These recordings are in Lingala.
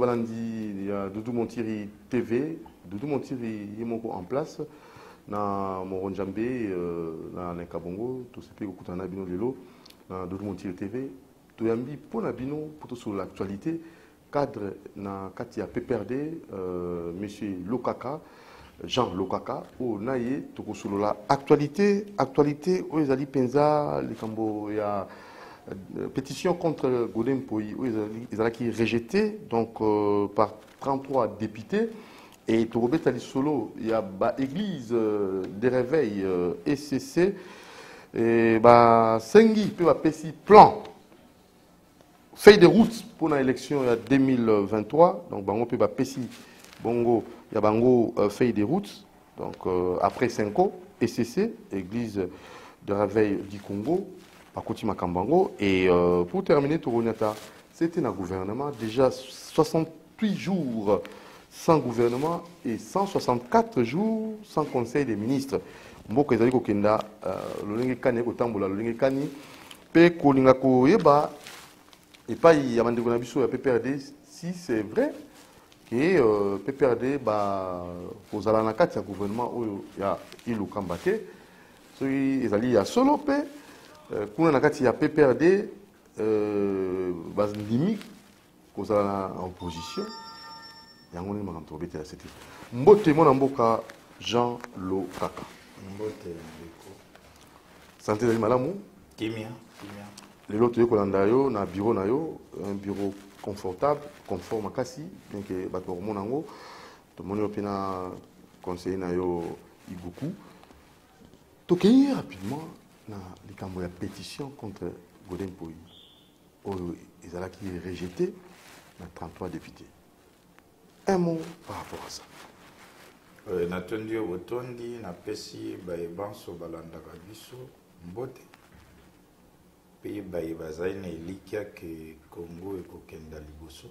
il y a Doudou Montiri TV, Doudou Montiri Yemoko en place, na Moronjambé, na Nekabongo, tout ce qui est au Koutana Bino Lelo, na Doudou Montiri TV, tout yambi pour na Bino, pour sur l'actualité, cadre na Katia PPRD, monsieur Lokaka, Jean Lokaka, au Naye, tout sur l'actualité, où ils allaient penza, les Cambo, il y a pétition contre Godem Poyi, où ils allaient rejeté donc par 33 députés. Et Torobet Ali Solo, il y a l'église des réveils ECC, et Sengi peut appeler plan, feuille de route pour l'élection 2023. Donc, on peut appeler Bongo, il y a Bango feuille de route. Donc, après 5 ans, ECC, église de réveil du Congo, à Koti Makambango. Et pour terminer, Toroniata, c'était un gouvernement déjà 68 jours sans gouvernement et 164 jours sans conseil des ministres. Mboko ezali kokenda lolenge kani kotambola lolenge kani pe kolinga koyeba et pas ya bandeko na biso ya PPRD si c'est vrai que PPRD kozala na kati ya gouvernement oyo ya iluka mbate soki ezali ya solo pe kuna na kati ya PPRD bazindimi kozala na opposition. Yango ni makambo tobete ya sete. Mbote mona mboka Jean Lokaka. Mbote ndeko. Santé de malamu? Kimia. Lelo toye kolanda yo na bureau na yo, un bureau confortable, confort makasi, bien que bato mona ngo. To moni opina conseiller na yo Ibuku. Tokei rapidement na likambo ya pétition contre Godem Poyi. Oyo ezala qui est rejeté na 33 députés. Un mot par rapport à ça. Natondi otondi na pesi bayebanso balandaka biso mbote pe bayebazali na elikia ke Congo ekokenda liboso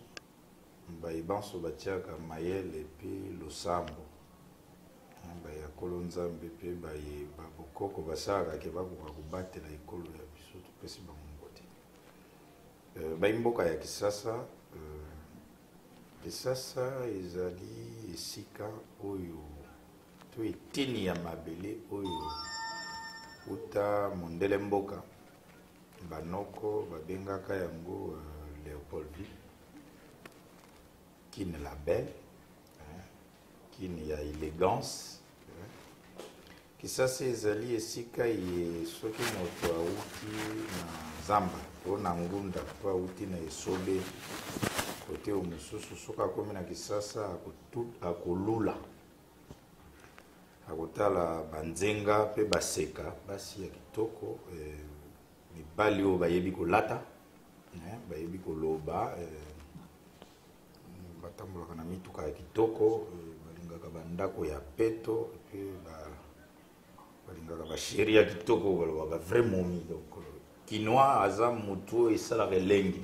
bayebanso batiaka mayele pe losambo baya kolonzambe pe bayeba bokoko basalaka ke bakoka kobatela ekolo ya biso topesi bango mbote bayimboka ya Kisasa Kisasa ezali esika oyo to etini ya mabele oyo uta mondele mboka banoko babengaka yango Léopoldville kine la belle kine ya élégance Kisasa ezali esika ye soki moto auti na zamba to na ngunda to auti na esobe côté au mususu soka komi na Kisasa akolula akotala banzenga pe baseka basi ya kitoko mibali oyo bayebi kolata bayebi koloba batambolaka na mituka ya kitoko balingaka bandako ya peto pe balingaka basheri ya kitoko balobaka vrai momi donc kinois aza mutu esalaka elengi.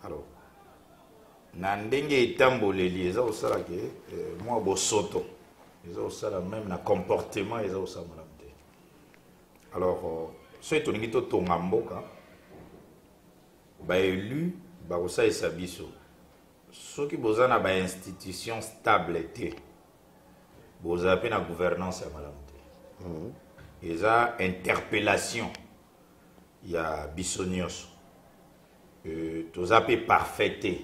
Alors, na ndenge etamboleli eza osala ke mwa bosoto eza osala même na comportement eza osala malamu te. Alors so etolingi totonga mboka baélu bakosalisa biso soki boza na bainstitution stable te bozala mpe na gouvernance ya malamu te. Eza interpellation ya biso nyonso. Toza pe parfaité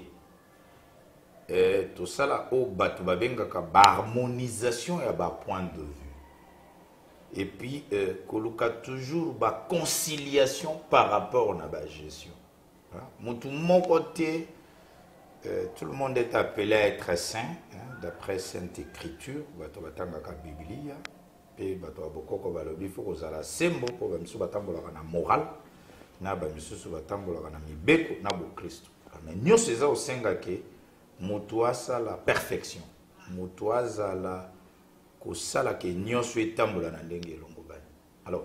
tout ça là au bato babengaka harmonisation ya ba point de vue et puis koluka toujours ba conciliation par rapport na ba gestion mutu moko te tout le monde est appelé à être saint d'après sainte écriture bato batangaka biblia pe bato abokoko balobi faut kozala sembo po bamiso batambolaka na moral na bamisusu batambolaka na mibeko na bokristo mais nyonso eza osenga ke moto asala perfection moto azala kosala ke nyonso etambola na ndenge elongo bani. Alors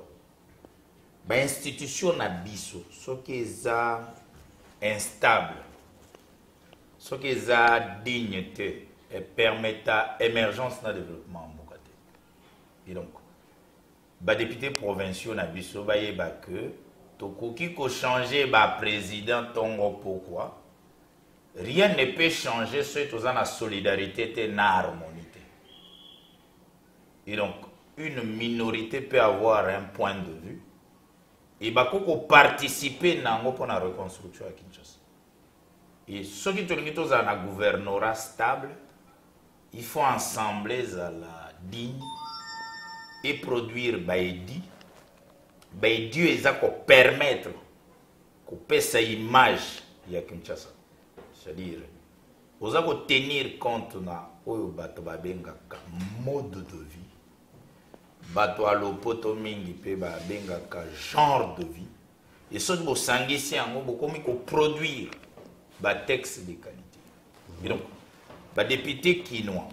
bainstitution na biso soki eza instable soki eza digne te epermeta émergence na développement mboka te. Et donc badéputé provinciaux na biso bayeba ke tokoki ko changer ba président tongo pourquoi rien ne peut changer ce que la solidarité et la harmonie. Et donc, une minorité peut avoir un point de vue et bah participer pour la reconstruction à Kinshasa. Et ceux qui ont un gouvernorat stable, il faut ensembler à la digne et produire Baïdi. Baïdi est pour permettre qu'on paie sa image à Kinshasa. C'est-à-dire, vous avez tenir compte de mode de vie. Bato alopoto mingi pe ba benga ka genre de vie et ce que sangisi ango bokomi ko produire ba texte de qualité. Et donc ba député quinois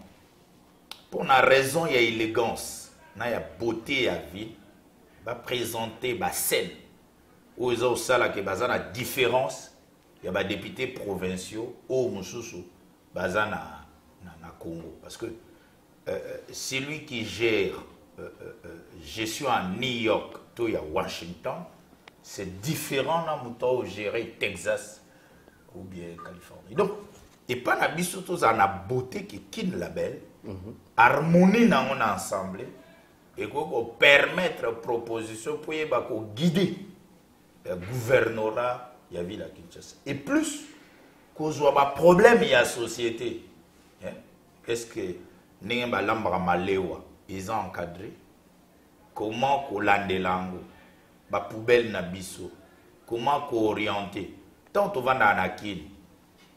pour la raison il y a élégance na ya beauté à vie ba présenter ba scène où ils ont ça là que bazana différence il y a ba députés provinciaux au mususu bazana na Congo parce que c'est lui qui gère je suis à New York, tout à Washington, c'est différent de gérer Texas ou bien Californie. Donc, et pas la bisoto ça la beauté qui quitte la belle, harmonie dans mon ensemble et qu'on permettre proposition pour guider le gouvernorat il y a la Kinshasa. Et plus qu'on soit pas problème il y a la société. Est-ce que n'est pas l'ambra malewa ils ont encadré comment colande lango ba poubelle na biso comment orienter tant on va dans la kine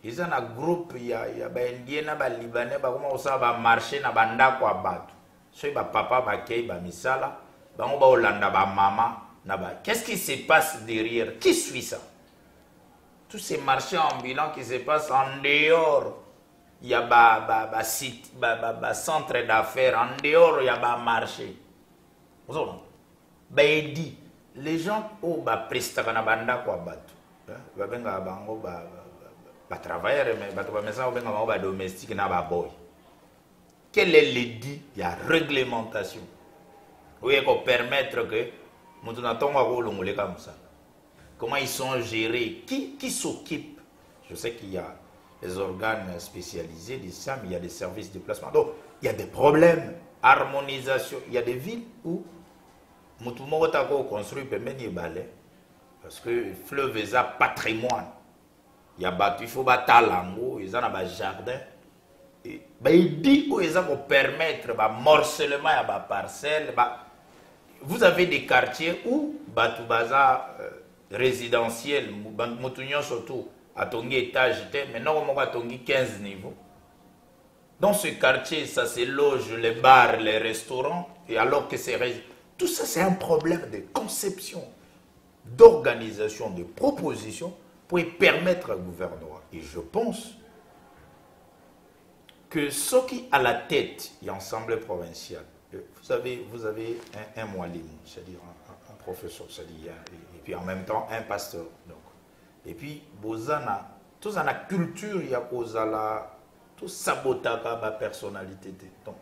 ils ont un groupe ya ba indien na ba libanais ba comment ça va marcher na banda kwa batu so ba papa ba kei ba misala ba on ba olanda ba mama na ba qu'est-ce qui se passe derrière qui suit ça tous ces marchés ambulants qui se passent en dehors. Il y a site, centre d'affaires, en dehors, il y a marché. Vous avez dit, les gens ont presté à banda quoi travailler, mais domestique na boy. Quel est l'édit? Il y a réglementation. Oui, pour permettre que comme ça. Comment ils sont gérés? Qui s'occupe? Je sais qu'il y a les organes spécialisés des SAM, il y a des services de placement. Donc, il y a des problèmes, harmonisation. Il y a des villes où Moutoumoro construit Pemeni Balai, parce que le fleuve est un patrimoine. Il y a battu, il faut battre l'ango, il y a un jardin. Il dit qu'ils vont permettre le morcellement à la parcelle. Vous avez des quartiers où Batoubaza résidentiel, Moutounion surtout, à Tongi étage, mais normalement à Tongi 15 niveaux. Dans ce quartier, ça se loge les bars, les restaurants, et alors que c'est... Tout ça, c'est un problème de conception, d'organisation, de proposition pour permettre au gouvernement. Et je pense que ceux qui à la tête de l'Assemblée provinciale, vous avez un moalim, c'est-à-dire un professeur, c'est-à-dire, et puis en même temps un pasteur. Donc. Et puis, bozana, tout ça la culture, il y a tout sabotaka ma personnalité. Donc,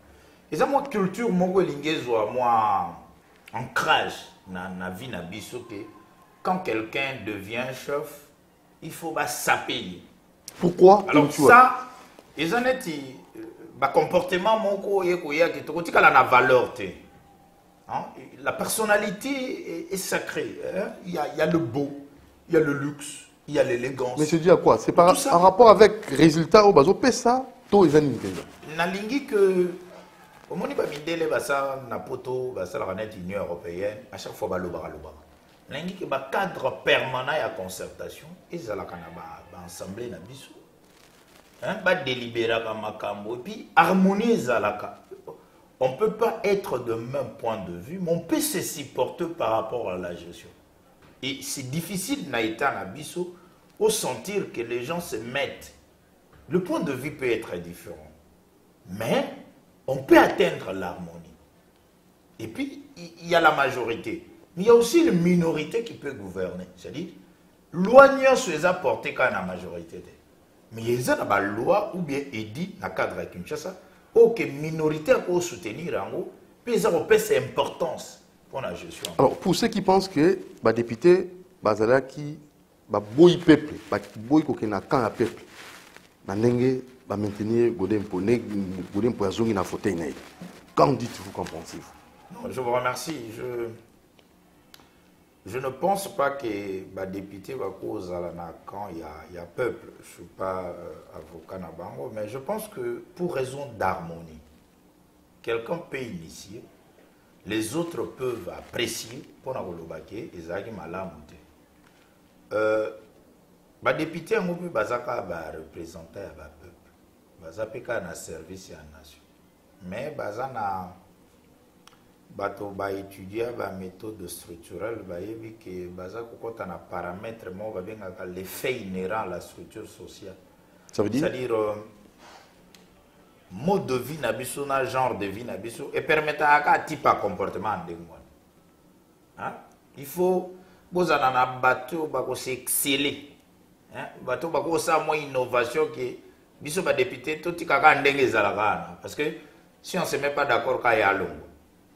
et ça, moi, culture, moi, ancrage dans la vie, quand quelqu'un devient chef, il faut saper. Pourquoi? Alors, ça, ils en est, comportement, mon qui a valeur. La personnalité est sacrée. Hein? Il y a le beau, il y a le luxe. Il y a l'élégance. Mais je dis à quoi? C'est en rapport avec résultat au bazo pesa to ezani ndenga. Na lingi que au moni ba mindele basa na poto basa la renette Union européenne à chaque fois ba loba. Lingi que ba cadre permanent à concertation et ça la kana ba assemblée na biso. Hein ba délibérer ba makambo et puis harmoniser la. On peut pas être de même point de vue, mais on peut se supporter par rapport à la gestion. Et c'est difficile naïta na biso au sentir que les gens se mettent. Le point de vue peut être différent. Mais on peut atteindre l'harmonie. Et puis, il y a la majorité. Mais il y a aussi une minorité qui peut gouverner. C'est-à-dire, l'oigneur se les a portés quand la majorité. Mais il y a une loi ou bien édit dans le cadre de Kinshasa, ou que minorité peut soutenir en haut, puis ils ont cette importance. Alors, pour ceux qui pensent que les députés, qui boy peuple, boy qui n'a qu'un peuple, na ndenge ba maintenir Godempo Godempo azongi na fauteuil na. Qu'en dites-vous, qu'en pensez-vous? Non, je vous remercie. Je ne pense pas que les députés va cause quand il y a peuple. Je ne suis pas avocat na bango, mais je pense que pour raison d'harmonie, quelqu'un peut initier, les autres peuvent apprécier pour n'abolobake ezaki malamu te. Ba député ngo pe bazaka ba représenter ba peuple. Bazapeka na service ya nation. Mais bazana bato ba étudier ba méthode structurelle ba yebi que bazako kota na paramètre mo ba benga l'effet inhérent à la structure sociale. Ça veut dire mode de vie na biso na genre de vie na biso et permettre à type de comportement ndengwa. Hein? Il faut bozana na bato ba ko s'exceller. Hein? Bato ba ko sa mo innovation que biso ba député tout kaka ndenge zalaka parce que si on ne se met pas d'accord quand il y a longo.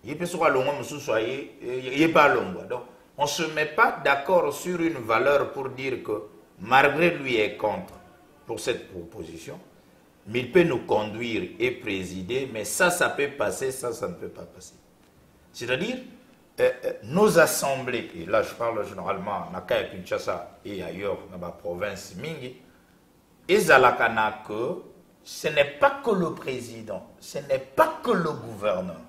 Il peut se longo musu soyez il pas longo. Donc on se met pas d'accord sur une valeur pour dire que malgré lui est contre pour cette proposition. Mais il peut nous conduire et présider, mais ça peut passer, ça ne peut pas passer. C'est-à-dire, nos assemblées, et là je parle généralement à Kinshasa et ailleurs dans la province Mingi, et Zalakana que ce n'est pas que le président, ce n'est pas que le gouverneur,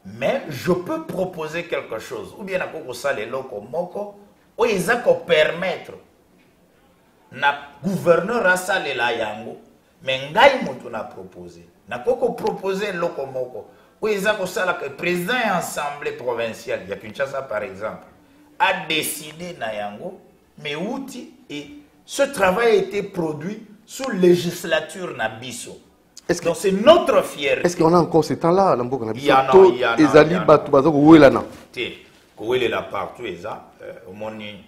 mais je peux proposer quelque chose, ou bien à ça les locaux moko, ou ils ont permettre na gouverneur à ça les la yango. Mais ngai moto na proposé na koko proposer loko moko où ils ont ça que président et assemblée provinciale ya Kinshasa par exemple a décidé na yango mais outil et ce travail a été produit sous législature na biso. Donc c'est notre fierté. Est-ce qu'on a encore ce temps-là dans beaucoup il y a ezali batu bazo ko wela na te ko wela partout eza au moni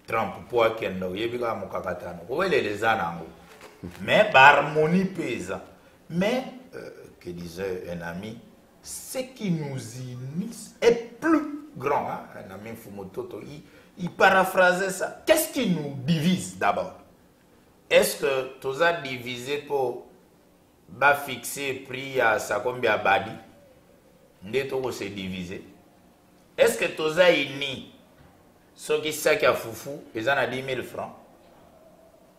Trump pour qu'il y ait des mokakatano. Oui, les anango. Mais harmonie pesa. Mais que disait un ami, ce qui nous unit est plus grand. Hein? Un ami Fumototo, il paraphrasait ça. Qu'est-ce qui nous divise d'abord? Est-ce que tu as divisé pour fixer prix à sa combien badi? N'est-ce se diviser? Est-ce que tu as uni? Ceux qui savent qu'il y a foufou, ils en ont 10 000 francs.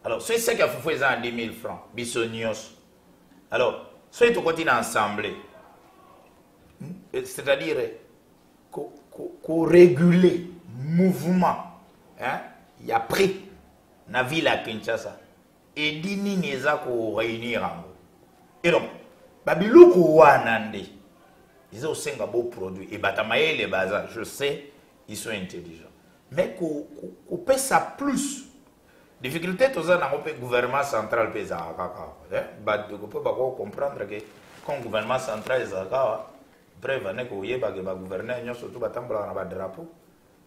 Alors, ceux qui savent qu'il y a foufou, ils en ont 10 000 francs. Bissonios. Alors, ceux qui continuent ensemble, c'est-à-dire qu'on réguler le mouvement, hein, il y a pris dans la ville à Kinshasa. Et dini neza ko réunir. Et donc, Babilou ko wanande. Ils ont aussi un beau produit. Et Batamaye les bazars, je sais, ils sont intelligents. Mais qu'on paie ça plus. Difficulté, tout ça, dans le gouvernement central, peut comprendre que quand le gouvernement central est là, bref, le gouverneur, surtout, le drapeau.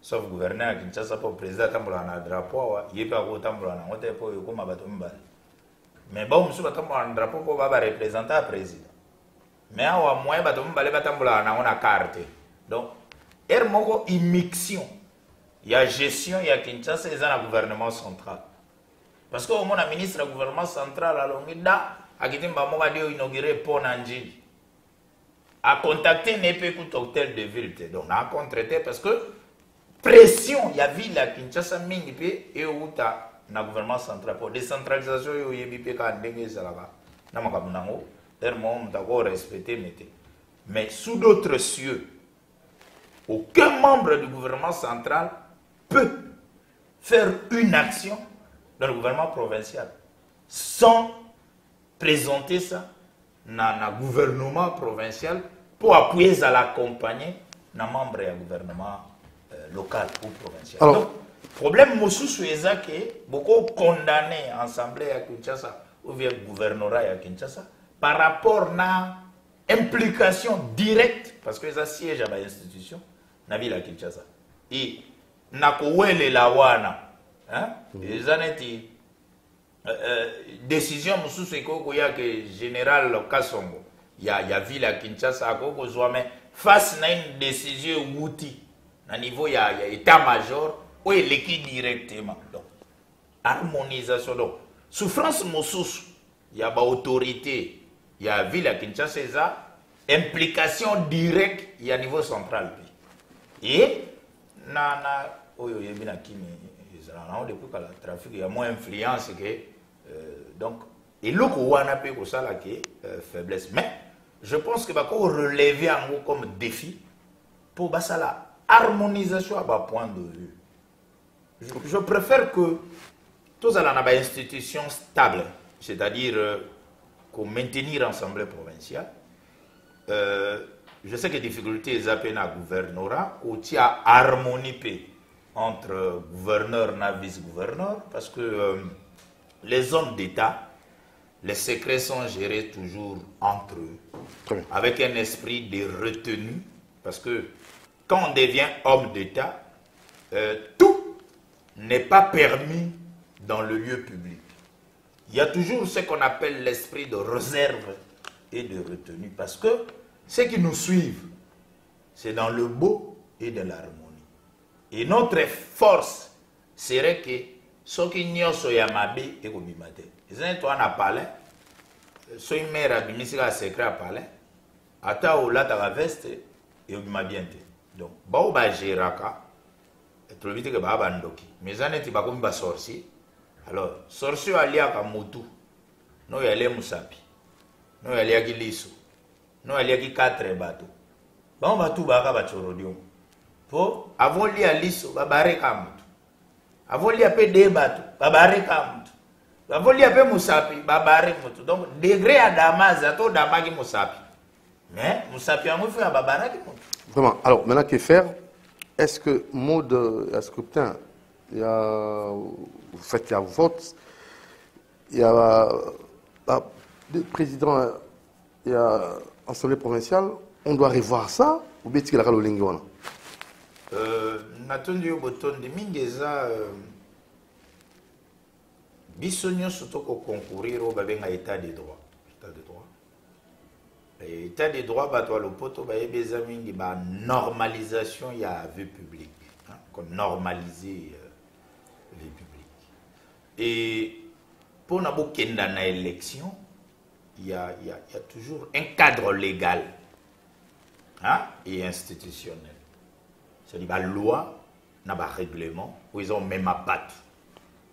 Sauf le gouverneur qui ne pas le président, le drapeau, il n'y a pas de drapeau. Mais bon, si vous avez un drapeau, vous avez représenter le président. Mais au moins, vous avez une carte. Donc, il y a une immixtion. Il y a gestion, il y a Kinshasa, il y a le gouvernement central. Parce que au moins, le ministre du gouvernement central, a inauguré pour Nanjil. A contacté n'épée hôtel de ville. Donc, on a contracté parce que pression, il y a ville à Kinshasa, et où tu as le gouvernement central. Pour décentralisation, il y a des gens qui ont respecté. Mais sous d'autres cieux, aucun membre du gouvernement central peut faire une action dans le gouvernement provincial sans présenter ça dans le gouvernement provincial pour appuyer à l'accompagner dans les membres du gouvernement local ou provincial. Alors, donc, le problème c'est que beaucoup condamnés ensemble à Kinshasa ou bien gouvernorat à Kinshasa par rapport à l'implication directe, parce que ça siège à l'institution, dans la ville à Kinshasa. Et nakowele la wana hein ezaneti décision mususu ko ya que général Kasongo ya ville à Kinshasa ko zo mais face na une décision outil na niveau ya état major ou l'équipe directement. Donc harmonisation. Donc, souffrance mosusu, il y a autorité, il y a ville à Kinshasa, implication directe, il y a niveau central. Et, depuis que le trafic, il y a moins d'influence que. Donc, et l'autre, on a pu ça là qui faiblesse. Mais, je pense que va relever en gros comme défi pour ça la harmonisation à bas point de vue. Je préfère que tous allons avoir une institution stable, c'est-à-dire qu'on maintenir l'Assemblée provinciale. Je sais que les difficultés sont à la gouvernorat, ou il y a harmonie entre gouverneur et vice-gouverneur, parce que les hommes d'État, les secrets sont gérés toujours entre eux, avec un esprit de retenue, parce que quand on devient homme d'État, tout n'est pas permis dans le lieu public. Il y a toujours ce qu'on appelle l'esprit de réserve et de retenue, parce que ceux qui nous suivent, c'est dans le beau et dans l'harmonie. Et notre force serait que ceux qui n'y sont pas et qu'on bimate. Ils ont un palais, ceux qui mèrent à bimisiga à secret à palais, à ta ou là ta veste et on bimabiente. Donc, bao ba géraka, et trop vite que ba bandoki. Mais en est pas comme ba sorcier. Alors, sorcier alia ka mutu, no yale musapi, no yale ki liso, no yale ki 4 bateaux. Ba on batu ba ka ba chorodium. Po avant li a liso ba bare ka mutu. Avant li a pe de bateaux, ba bare ka mutu. Avant li a pe musapi, ba bare mutu. Donc degré à damaza to damagi musapi. Mais musapi a mutu ba bare ki mutu. Vraiment. Alors, maintenant, que faire? Est-ce que mode, est-ce que putain, il y a, vous faites un vote, il y a le président, il y a l'Assemblée provinciale, on doit revoir ça, ou bien est-ce qu'il y a le linguana? N'attendu au bouton de Mingeza, bisogno surtout pour concourir au état de droit. État de droit. L'état de droit, le poto, la normalisation, il y a vie publique. Normaliser la vie publique. Et pour une élection, il y a toujours un cadre légal et institutionnel. C'est-à-dire la loi, un règlement, où ils ont même à battre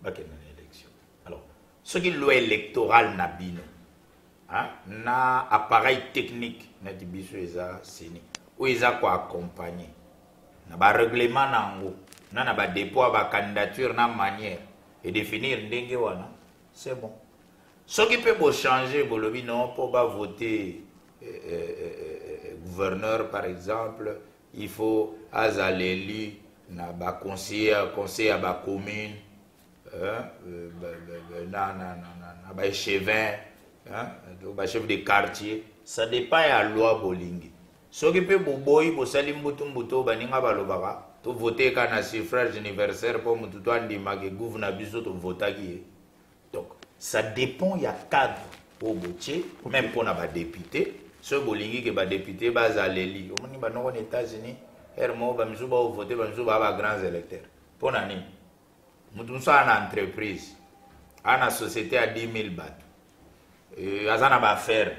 une élection. Alors, ce qui est loi électorale, n'a na appareil technique na dibiso eza seni ou eza quoi accompagner na ba règlement nango na ba dépôt ba candidature na manière et définir ndenge wana c'est bon ce qui peut changer bolobi non pour ba voter gouverneur par exemple il faut azaleli na ba conseiller à ba commune na ba échevin chef de quartier, ça dépend de la loi Bolingi. Ce qui peut boboy, pour salim butumbuto, baninga balobara, tu voter quand un suffrage universel pour me tout andima que gouvernement biso tu voter qui. Donc ça dépend, il y a cadre au boutier, même pour les députés. Ce Bolingi qui est député, bazaleli. Au moment où les États-Unis, hermo bamisu ba voter bamisu ba grands électeurs. Pour nani, nous sommes en entreprise, en société à 10 000 bahts. Azana ba faire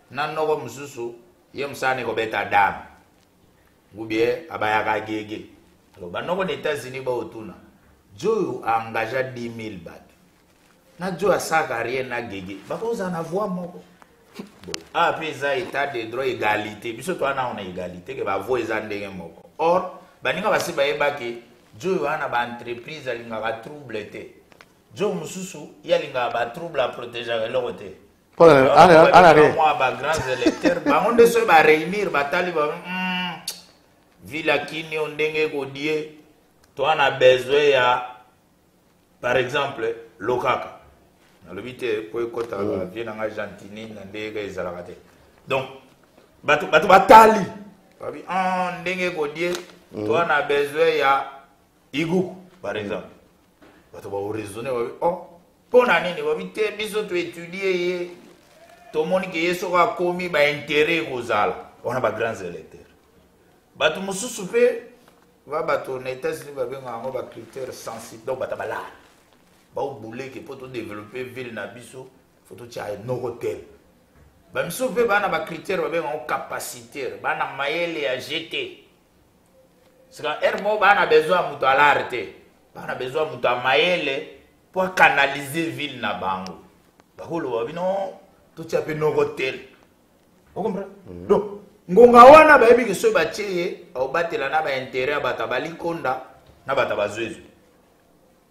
nan no ko mususu yem sane ko beta dam gubie abaya ka gege alors ba no ko États-Unis ba otuna jo engagé 10 000 bahts na jo asaka rien na gege ba ko za na voix moko bon apesa état de droit égalité biso to ana on égalité que ba voix ezandenge moko or baninga basiba ebaki jo ana ba entreprise alinga ba troublete Joe Mususu, il y a des troubles à protéger avec l'autre. Moi, grands électeurs, on ne se va réunir, Villa Kini, on dengue godie, toi, on a besoin, par exemple, Lokaka. Le but est que tu viennes en Argentine, donc, Batali, on dengue godie, toi, on a besoin, Igou, par exemple. Tu vas raisonner, oh, pour l'année, tu vas vite, biso tu étudier, tout le monde qui est sur un commis, bah intérêt aux al, on a pas grands électeurs. Bah tu me souffles, va bah ton États-Unis va bien avoir un critère sensible, donc bah t'as là. ba boulé que pour développer ville na biso faut to tia no hôtel ba miso pe bana ba critère ba ben en capacité bana mayele à jeter c'est quand hermo bana besoin muto à l'arrêter bana besoin muto à mayele pour canaliser ville na bango ba holo ba bino to tia pe no hôtel vous comprenez donc ngonga wana ba yebi que so ba tie au batela na ba intérêt ba tabali konda na ba tabazwezu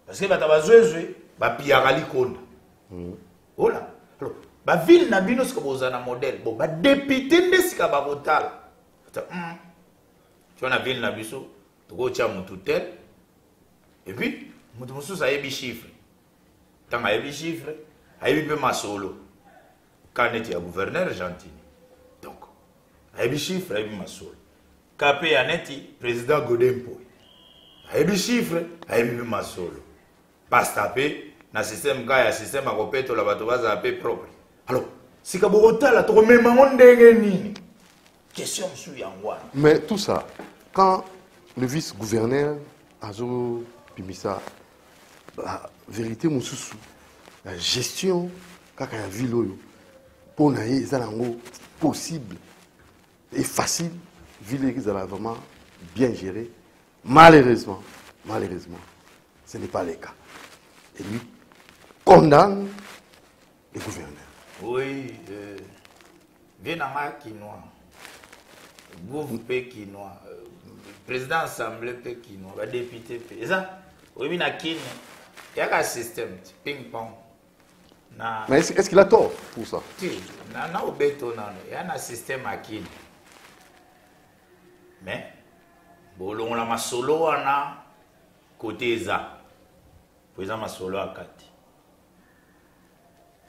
parce que ba tabazwezu ba piaka likonda voilà alors ba ville na bino sika bozana modèle bon ba député ndesika ba botala tu na ville na biso to go tia mutu tel et puis mutu mususu ayebi chiffre tanga ayebi chiffre ayebi pe masolo kaneti ya gouverneur gentil donc ayebi chiffre ayebi masolo kape aneti président Godempo ayebi chiffre ayebi pe masolo pasta pe na système ka ya système akopeto la bato baza pe propre alors sika bokotala to mema ndenge nini question sur yangwa mais tout ça quand le vice-gouverneur Azo Pimisa la vérité mususu la gestion kaka ya ville oyo pona ye ezala ngo possible et facile ville qui est vraiment bien gérée malheureusement ce n'est pas le cas et lui condamne le gouverneur. Oui, Vienama Kinois, gouvernement Kinois, président assemblée Kinois, député. Et ça, oui, na Kine, il y a un système, ping-pong. Mais est-ce qu'il a tort pour ça? Il y a un système à Kine. Mais, bon, on a ma solo à côté ça. Président ma solo à Kati.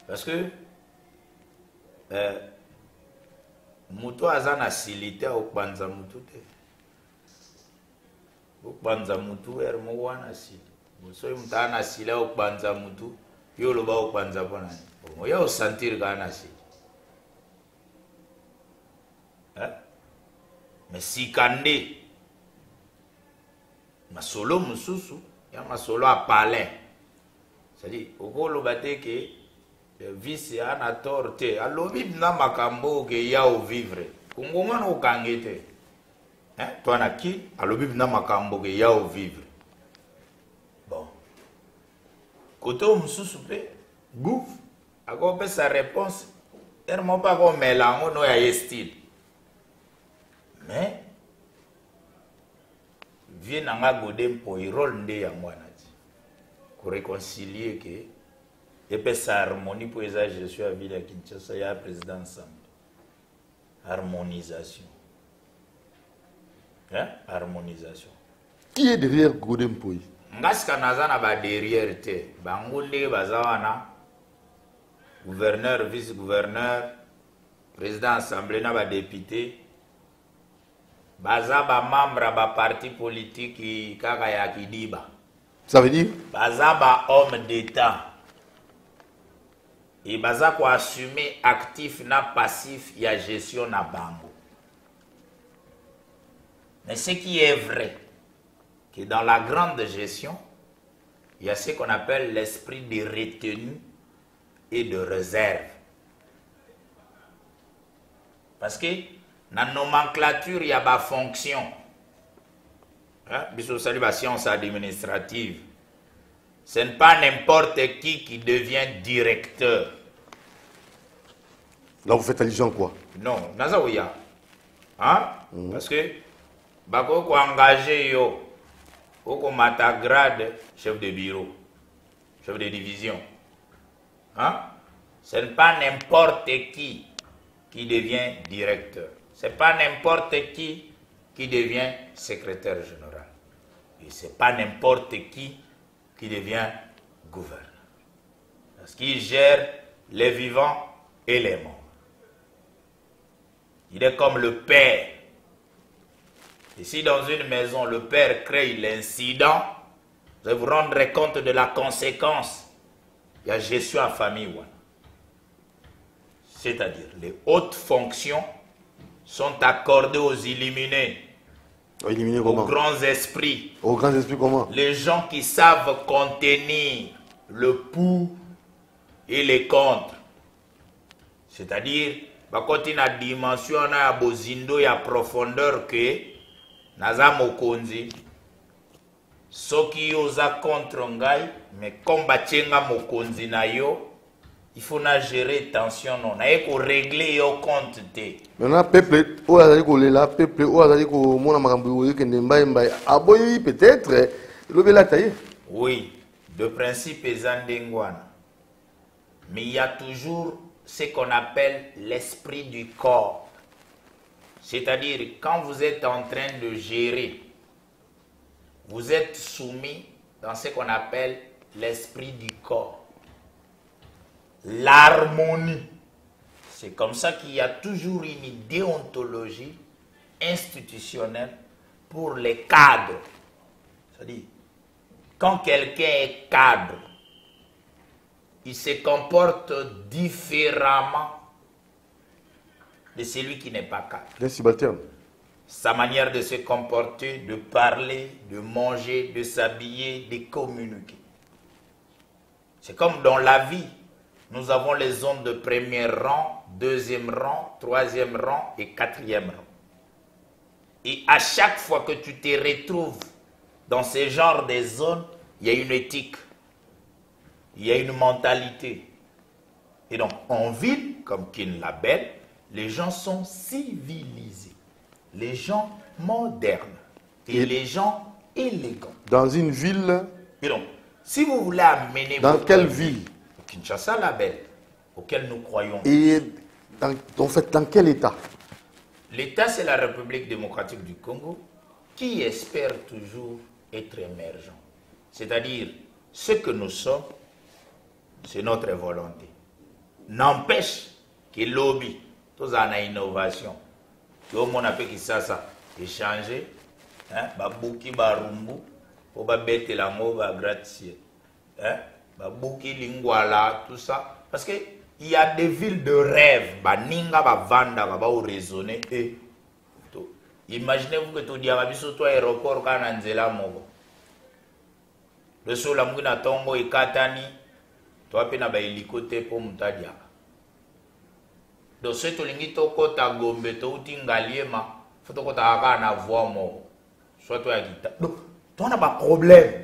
Parce que muto azana silité au banza mutu te au banza mutu ermo wana sili so mutana sila au banza mutu yo lo ba au banza bona o ya o sentir kana sili mais si kande masolo mususu ya masolo a palais c'est-à-dire au lo bateke vice ana torte alobi na makambo ke ya o vivre kungonga no kangete toi na ki alobi na makambo ke ya o vivre bon côté mususu pe gouf ako pe sa réponse ermo pas ko melango no ya style mais vient nga Godempo rôle nde ya mwana ti ko réconcilier que et puis sa harmonie pour les je suis à Ville à Kinshasa, il y a président ensemble. Harmonisation. Hein? Harmonisation. Qui est derrière Godempo? Ngaska nazana ba derrière te. Bangunde bazawana. Gouverneur, vice-gouverneur, président assemblée na ba député. Baza ba membre ba parti politique qui kaka ya kidiba. Ça veut dire? Baza ba homme d'état. Et baza ko assumer actif na passif ya gestion na bango. Mais ce qui est vrai, que dans la grande gestion, il y a ce qu'on appelle l'esprit de retenue et de réserve. Parce que dans la nomenclature, il y a des fonctions. Bisous, salut, la science administrative. Ce n'est pas n'importe qui devient directeur. Là, vous faites allusion à quoi? Non, Nazaouya. Hein? Parce que, bako ko engagé yo, ko mata grade chef de bureau, chef de division. Hein? Ce n'est pas n'importe qui devient directeur. Ce n'est pas n'importe qui devient secrétaire général. Et ce n'est pas n'importe qui devient gouverneur. Parce qu'il gère les vivants et les morts. Il est comme le père. Et si dans une maison, le père crée l'incident, vous allez vous rendre compte de la conséquence. Il y a gestion en famille. C'est-à-dire, les hautes fonctions sont accordées aux illuminés. Aux grands esprits. Aux grands esprits comment? Les gens qui savent contenir le pour et les contre. C'est-à-dire, quand il y a une dimension, il y a bozindo, il y a profondeur que naza mokonzi. Soki oza contre ngai, mais comme batienga mokonzi na yo, il faut na gérer tension non. Na eko régler yo compte te. Maintenant, peuple, où azali kolela, peuple, où azali ko mona makambo yo kende mbaye mbaye. Aboyi peut-être, lobela taye. Oui, de principe ezandengwana. Mais il y a toujours ce qu'on appelle l'esprit du corps. C'est-à-dire, quand vous êtes en train de gérer, vous êtes soumis dans ce qu'on appelle l'esprit du corps. L'harmonie. C'est comme ça qu'il y a toujours une déontologie institutionnelle pour les cadres. C'est-à-dire, quand quelqu'un est cadre, il se comporte différemment de celui qui n'est pas cadre. Des subalternes. Sa manière de se comporter, de parler, de manger, de s'habiller, de communiquer. C'est comme dans la vie. Nous avons les zones de premier rang, deuxième rang, troisième rang et quatrième rang. Et à chaque fois que tu te retrouves dans ce genre de zones, il y a une éthique, il y a une mentalité. Et donc, en ville, comme Kinlabel, les gens sont civilisés, les gens modernes et les gens élégants. Dans une ville. Et donc, si vous voulez amener... Dans quelle ville? Kinshasa, la belle, auquel nous croyons. Et en fait, dans quel état? L'état, c'est la République démocratique du Congo qui espère toujours être émergent. C'est-à-dire, ce que nous sommes, c'est notre volonté. N'empêche que le lobby, tout ça a innovation. Tout le monde a fait que ça échanger, babouki barumbu, pour babete la mauvaise gratte-ciel. Babouki lingwala, tout ça. Parce que il y a des villes de rêve, baninga bavanda, ba raisonner et imaginez-vous que tu dis à toi aéroport quand nzela mogo. Le sol la muna tongo et katani, toi pe na ba hélicoptère pour mutadia. Donc ce to lingi to kota gombe to utingaliema, faut to kota aka na voix mogo. Soit toi agita. Donc toi na pas problème.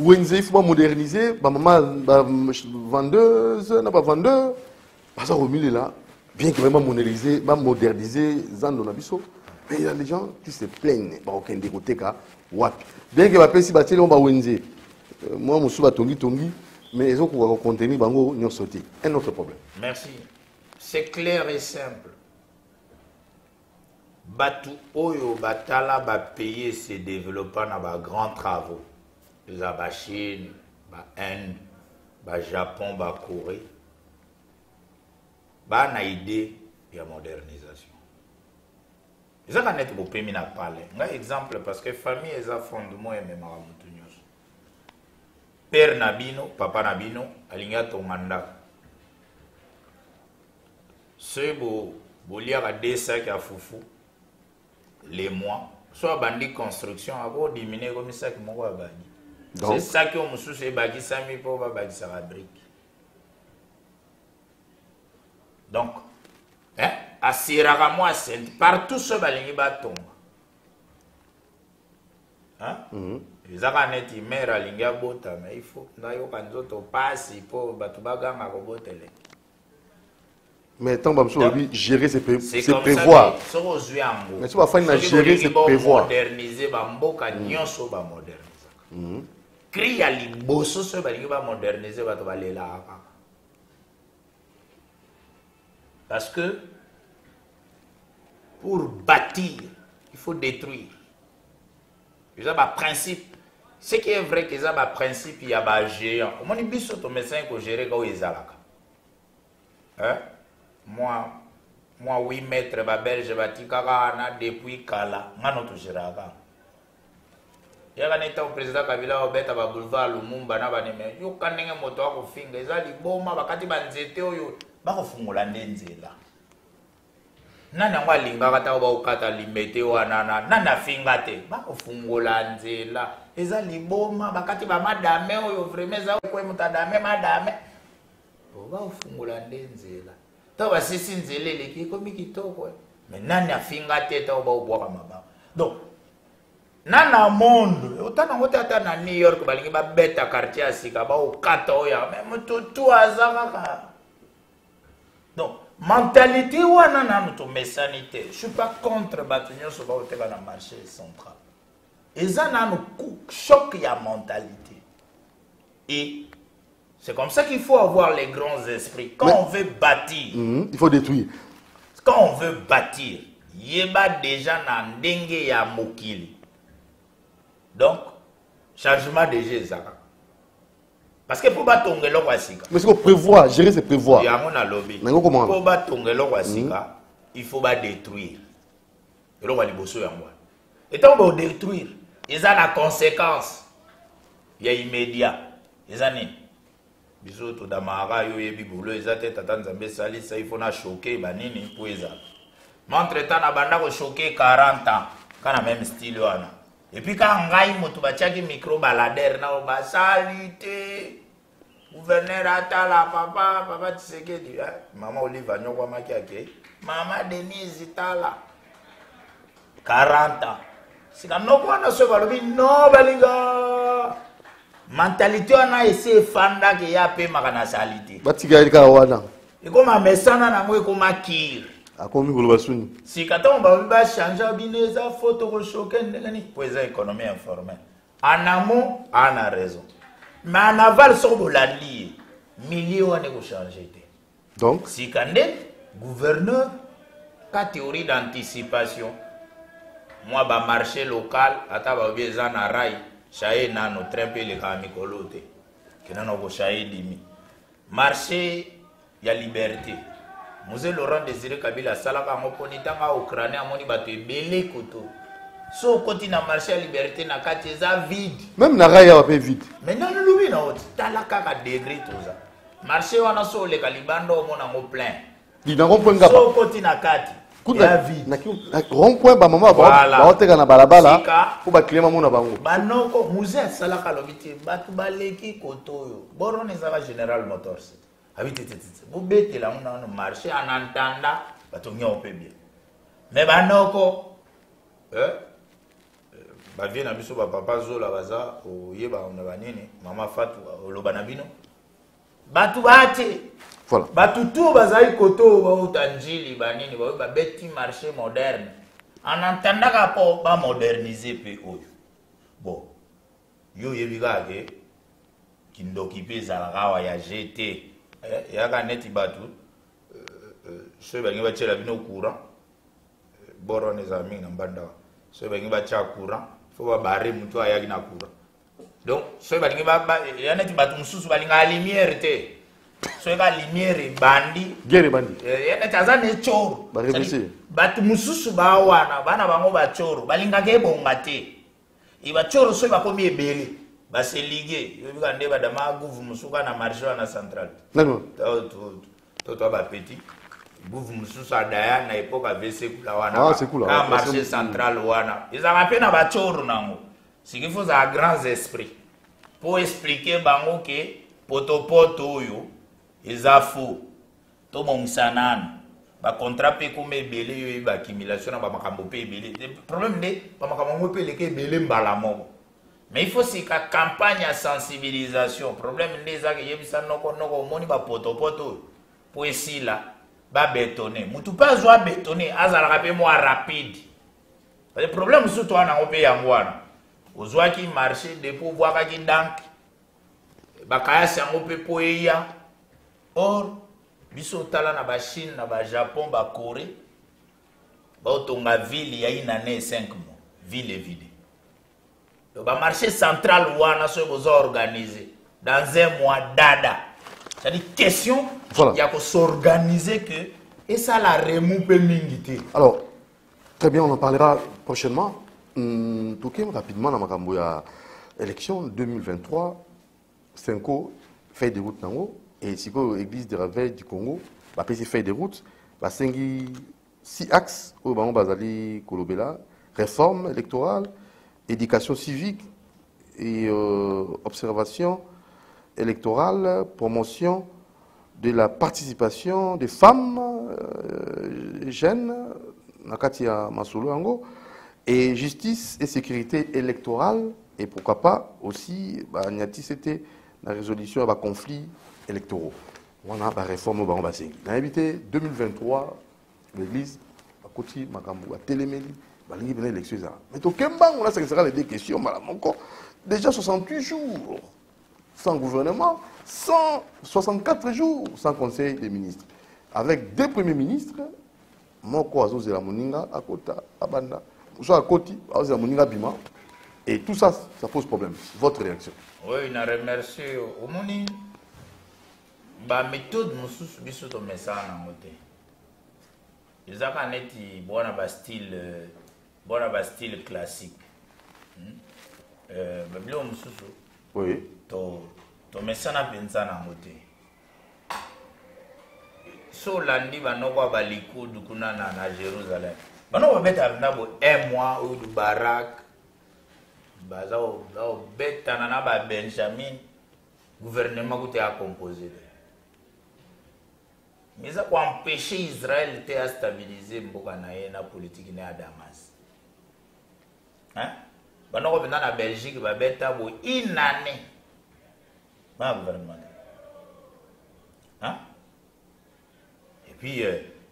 Wenze, il faut moderniser. Ma maman, vendeuse, n'a pas vendeur. Parce qu'au milieu là, bien que vraiment moderniser, Zando. Mais il y a des gens qui se plaignent. Aucun des côtés, bien que ma personne bâtie, on va Wenze. Moi, je suis tongi, mais ils ont contenu, ils ont sauté. Un autre problème. Merci. C'est clair et simple. Batu Oyo Batala va payer ses développements dans de grands travaux. Les Chine, Inde, Japon, Corée. Na idée de la modernisation. Ils ont net pour permis de parler. Un exemple parce que famille est à fondement et même à Moutounios. Père Nabino, papa Nabino, alinga tonganda. Ce beau lire à des sacs à foufou les mois. Soit bandit construction, à quoi diminuer comme ça qui m'ont bandi. C'est ça que on sous bagi sami pour bagi sa brique. Donc, à Sierra partout ce balingi baton. Les aranettes ils mèrent à linga bota, mais il faut d'ailleurs quand d'autres passent pour batubaganga à robotele. Mais tant que gérer, c'est prévoir. Mais tu vas faire gérer, c'est prévoir. Moderniser, bamboka nyonso ba moderniser. Créer à liboso ce balingi ba moderniser ba to balela. Parce que pour bâtir, il faut détruire. Il y a un principe. Ce qui est vrai que ça a un principe, il y a un géant. Comment on dit que ton médecin peut gérer quand il est là? Moi, 8 mètres, je belge, depuis Kala, je suis géré. Il y a un président Kabila qui a un boulevard Lumumba, il y a un moto qui a un finger, il y a un nzete oyo bakofungola ndenzela nana ngwalinga kata ba ukata limete wana nana finga te bakofungola nzela eza liboma bakati ba madame oyo vraiment za ko mutadame madame oba ufungula ndenzela to basisi nzela eleki komi kitoko mais nani afinga tete oba obwaka mabanga donc nana monde otana ngote ata na New York balingi ba beta quartier asika ba okata oya mais mutu tu azaka donc mentalité wana nanu to mesanité je suis pas contre batunyo so ba oteka na marché central eza nanu choc ya mentalité et c'est comme ça qu'il faut avoir les grands esprits quand on veut bâtir il faut détruire quand on veut bâtir yeba déjà na ndenge ya mokili donc changement de jeu parce que pour batonga eloko asika mais c'est qu'on prévoit gérer c'est prévoir ya mona lobby comment pour batonga eloko asika il faut ba détruire eloko liboso yango et tant ba détruire ils ont la conséquence ya immédiat ils ont biso to damara yo yebi bolo ezate tata nzambe sali ça il faut na choquer banini pour eza mais entre temps na banda ko choquer 40 ans kana même style wana et puis quand ngai moto bachaki micro balader na ba salite gouverneur atala papa Tshisekedi maman Oliva nyoko maki ake mama Denise Tala 40 ans sika noko wana so balobi no balinga mentalité on a essayé fanda que ya pe makana salite batika ilika wana ikoma mesana na ngwe koma kir akomi koloba suni si kata on ba changer bineza photo ko choquer ndengani pour les économie informelle en amont on a raison mais en aval so bola lié millions on ko changer donc si kande gouverneur ka théorie d'anticipation moi ba marché local ata ba bieza na rai chaye nano trempe le kamikolote kenano ko chaye dimi marché ya liberté Mose Laurent Désiré Kabila salaka ngoponi tanga Ukraine amoni bato ebele koto so koti na marché ya liberté na kati eza vide même na raya va vide mais non lubi na oti talaka ka degré toza marché wana so le kalibando mona ngo plein dina kompenga so koti na kati ya vide na rond-point ba mama ba oteka na balabala pour ba client mona bango banoko Mose salaka lobiti batu baleki koto yo boron ezaka General Motors habitete vous bête là on a marché en entendant bato nyo pe bien mais banoko ba vie na biso ba papa zola baza oyeba on ba nini mama Fatou oloba na bino batu bate voilà batu tout bazai koto ba utanjili ba nini ba beti marché moderne en entendant ka po ba moderniser pe oyo bon yo yebiga ke kindoki pe za rawa ya GT yaka neti batu so bangi bachela bino courant boro ne za mingi na mbanda so bangi bacha courant fo ba bare mutu ayaki na courant donc so bangi ba ya neti batu mususu balinga lumière te so ka lumière bandi guerre bandi ya neti azane choro ba révisser batu mususu ba wana bana bango ba choro balinga ke bonga te iba choro so ba komi ebele base ligue yo bika ndeba dama gouv musuka na marché na central non to ba petit gouv mususa daya na époque AVC kula wana c'est cool na marché central wana izanga pe na ba choro nango siki faut za grands esprits pour expliquer bango ke potopoto yo eza faux to monsanana ba contrat pe comme ebele yo ba accumulation na ba makambo pe ebele problème de ba makambo pe leke ebele mbala moko. Mais il faut aussi que campagne de sensibilisation. Le problème c'est que nous avons des potopoto pour ici là, ba bétonner. Mutu pas joie bétonner, azala rapé moi rapide. Le problème c'est toi na opé yangwana. Ozwa ki marché de pour voir ki dank. Ba kaya sango pe poeya. Or biso tala na ba Chine, na ba Japon, ba Corée. Ba otonga ville ya ina ne 5 mois. Ville est vide. Le marché central wana se vous organiser dans un mois dada. C'est-à-dire question il y a que s'organiser que et ça la remoupe mingité. Alors très bien, on en parlera prochainement. Tout rapidement dans makambo ya élection 2023 Senko fait des routes nango et siko église de Réveil du Congo ba pesi fait des routes ba sengi 6 axes au bango bazali kolobela réforme électorale éducation civique et observation électorale, promotion de la participation des femmes jeunes, Nakatia Masolo Ango, et justice et sécurité électorale, et pourquoi pas aussi, c'était la résolution des conflits électoraux. On a la réforme au Baron On a invité 2023, l'église, à côté, à Téléméli, à l'élection. Mais au Kemba, on a des questions, déjà 68 jours sans gouvernement, 164 jours sans conseil des ministres. Avec deux premiers ministres, Moko Azo la Moninga, Akota, Abanda, soit à Koti, Azo Moninga Bima, et tout ça, ça pose problème. Votre réaction? Oui, je remercie. Au monde, la méthode, nous biso to message na moté. Ils ont un bon style classique. Oui. To message na pensa na moté. So landi banoko ba Likud kuna na Jérusalem. Banoko beta nabo un mois ou du barak. Bazao beta na ba Benjamin gouvernement qui a composé. Mais ça pour empêcher Israël de stabiliser mboka na ye na politique na Damas. Hein? Banoko benda na Belgique ba beta bo inane. Ba gouvernement. Hein? Et puis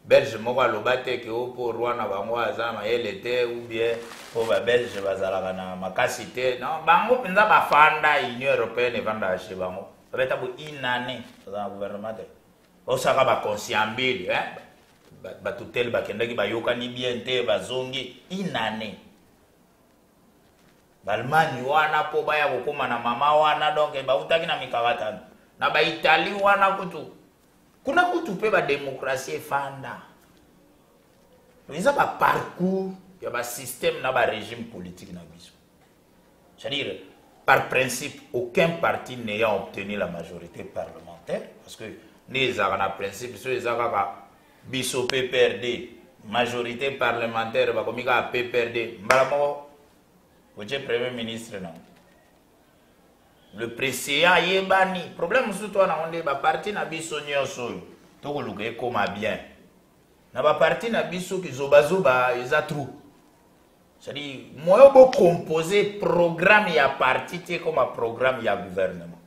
Belge moko lobate ke pour Rwanda bango azama elete ou bien pour ba Belge bazalaka na makasi te. Non, bango penza ba fanda Union européenne vanda chez bango. Ba beta bo inane dans gouvernement. Osaka ba conscient mbili, ba tutel ba kendaki ba yokani bien te ba zongi inane. Balmani wana po baya kokoma na mama wana donc ba utaki na mikawata. Na ba Italie wana kutu. Kuna kutu pe ba démocratie fanda. Ils ont pas parcours, il y a un système na ba régime politique na biso. C'est-à-dire par principe aucun parti n'ayant obtenu la majorité parlementaire parce que les arana principe sur les araba biso PPRD majorité parlementaire ba komika PPRD mbalamo oje premier ministre non le président yebani problème surtout na onde ba parti na biso nyonso to ko luke koma bien na ba parti na biso ki zobazoba eza trou c'est-à-dire moyo bo composer programme ya parti te comme un programme ya gouvernement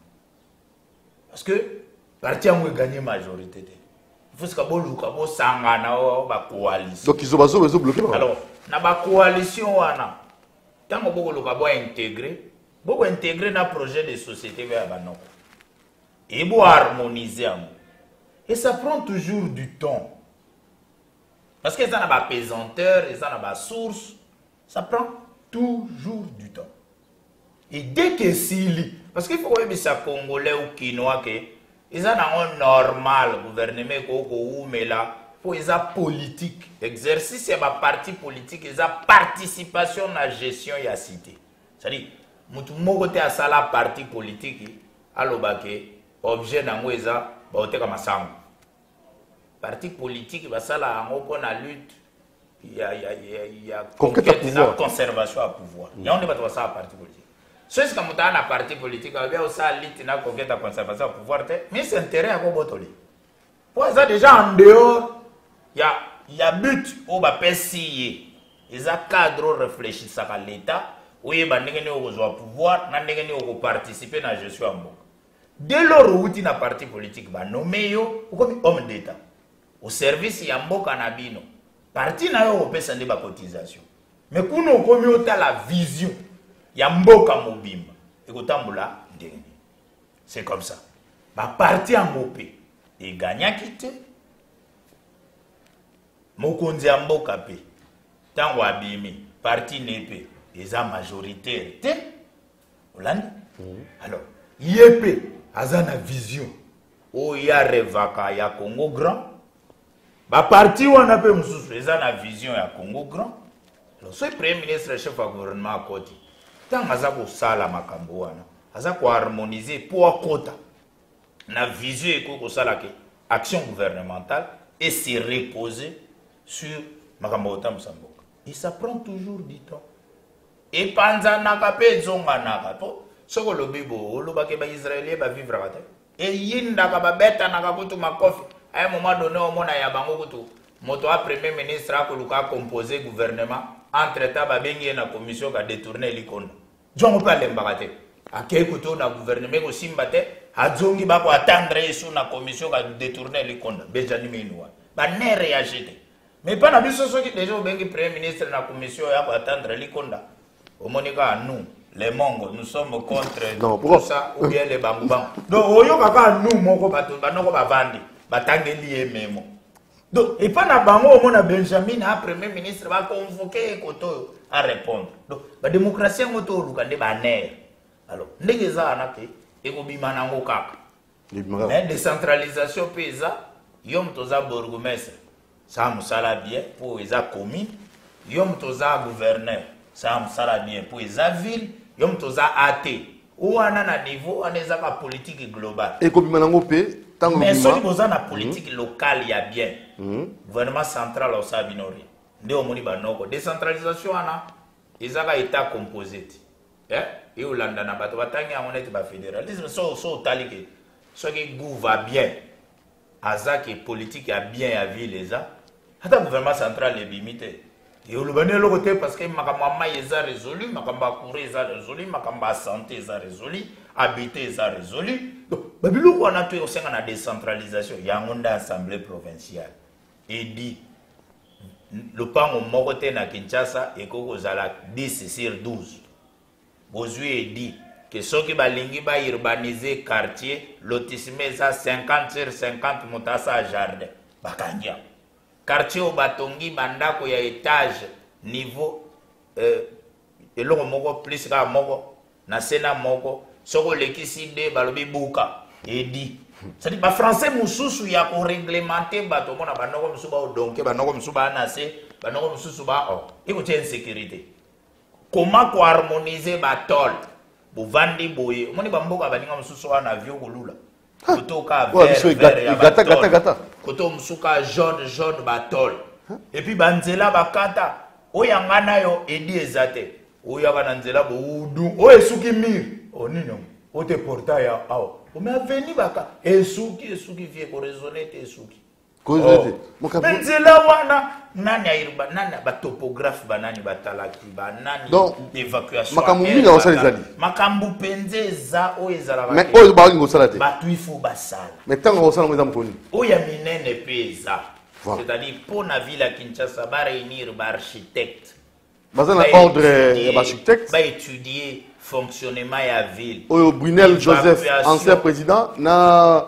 parce que parti a gagné majorité. Il faut que vous sangana ba coalition. Donc ils ont bloqué. Alors, na ba coalition wana. Tant que vous intégrer, vous intégrer dans projet de société vers banoko. Et vous harmoniser. Et ça prend toujours du temps. Parce que ça n'a pas pesanteur, et ça n'a pas source, ça prend toujours du temps. Et dès que c'est parce qu'il faut que ça congolais ou quinois que ils ont un normal gouvernement mais là pour ils ont politique exercice et ma parti politique ils ont participation à la gestion de la cité c'est-à-dire mutu moko te asala parti politique alobake objet nango eza baoteka masango parti politique basala yango pour la lutte il y a conquête na conservation à pouvoir il y a on débat ça parti politique. C'est ce que nous avons un parti politique, nous avons aussi la conservation au pouvoir, mais c'est intérêt à Botoli. Pour ça, déjà en dehors, il y a but au PSI. Il y a cadre réfléchi à l'État, où il y a un pouvoir, il y a participer à la gestion. Dès lors où il y a un parti politique, il y a nommé comme homme d'État. Au service, il y a un cannabino. Parti n'a pas de cotisation. Mais pour nous, comme il y a la vision. Yamboka mobimba ekotambula ndenge c'est comme ça ba parti amopé et gagna quitté mokonzi amboka pe tango abimi parti nepe eza majoritaire te olandi alors yep azana vision o ya revaka ya Congo grand ba parti wana pe mususu eza na vision ya Congo grand alors ce premier ministre chef du gouvernement à côté tant aza ko sala makambo wana aza ko harmoniser pour kota na vision eko ko sala ke action gouvernementale et se reposer sur makambo otambusa mboka et ça prend toujours du temps et panza naka pe zonga naka to soko lobibo oloba ke ba Israélien ba vivre kata et yinda ka ba beta na ka kutu makofi à un moment donné au mona ya bango kutu moto a premier ministre a koluka composer gouvernement entre temps ba bengi na commission ka détourner likonda jongo pa lembakate akei kutu na gouvernement ko simbate azongi ba ko attendre yesu na commission ka détourner likonda Benjamin Minouwa ba ne réagir mais pas na biso soki déjà au bengi premier ministre na commission ya ko attendre likonda au monika nous les Mongos, nous sommes contre tout ça, ou bien les Bambouban. Donc, oyo kaka nous, moko bato, banoko bavandi, batangeli memo. Donc, et pas na bango, au mona Benjamin, a premier ministre, va convoquer koto à répondre. Donc, la démocratie, on to lukande ba ner. Alors, ndegeza anake, eko bimana ngo kaka. Mais décentralisation pesa, yom toza bourgmestre, ça musala bien pour eza commune, yom toza gouverneur, ça musala bien pour eza ville. Yom toza até ou ana na niveau aneza ka politique globale et comme manango pe tango mais so boza na politique locale ya bien gouvernement central au sabinori ndio moni banoko décentralisation ana ezaka état composé et olanda na bato batangi amonete ba fédéralisme so talike so ki gou va bien azaki politique ya bien ya ville eza hata gouvernement central est limité. Et le bonheur le côté parce que makamba eza résolu, makamba couré eza résolu, makamba santé eza résolu, habiter eza résolu. Donc, babilou on a tout au sein de la décentralisation, il y a une assemblée provinciale. Et dit le pan au Moroté na Kinshasa et koko zala 10 sur 12. Bozui dit que ceux qui balingi ba urbaniser quartier, lotissement eza 50 sur 50 motasa jardin. Bakanya. Quartier au batongi bandako ya étage niveau eloko moko plus ka moko na sena moko soko lekisi de balobi buka edi c'est ba français mususu ya ko réglementer bato mona banoko musuba o donke banoko musuba na se banoko mususu ba o iko tien sécurité comment ko harmoniser batol bovandi boye moni bamboka baninga mususu wana avion kolula kotoka gata koto musuka jaune batol et puis banzela bakata oyangana yo edi ezate oyaka na nzela bo udu o esuki mir onino o te porta ya awo o me aveni baka esuki vie ko raisonner te esuki kozete banzela wana nani ayirba nani ba topographe banani batalaki banani évacuation makamumina osalizali makambu penze za o ezala mais o ba ngo salate batu ifo basala mais tango osala ngeza mkoni o ya minene peza c'est-à-dire pour la ville à Kinshasa ba réunir ba architecte bazana ordre ba architecte ba étudier fonctionnement ya ville o Brunel Joseph ancien président na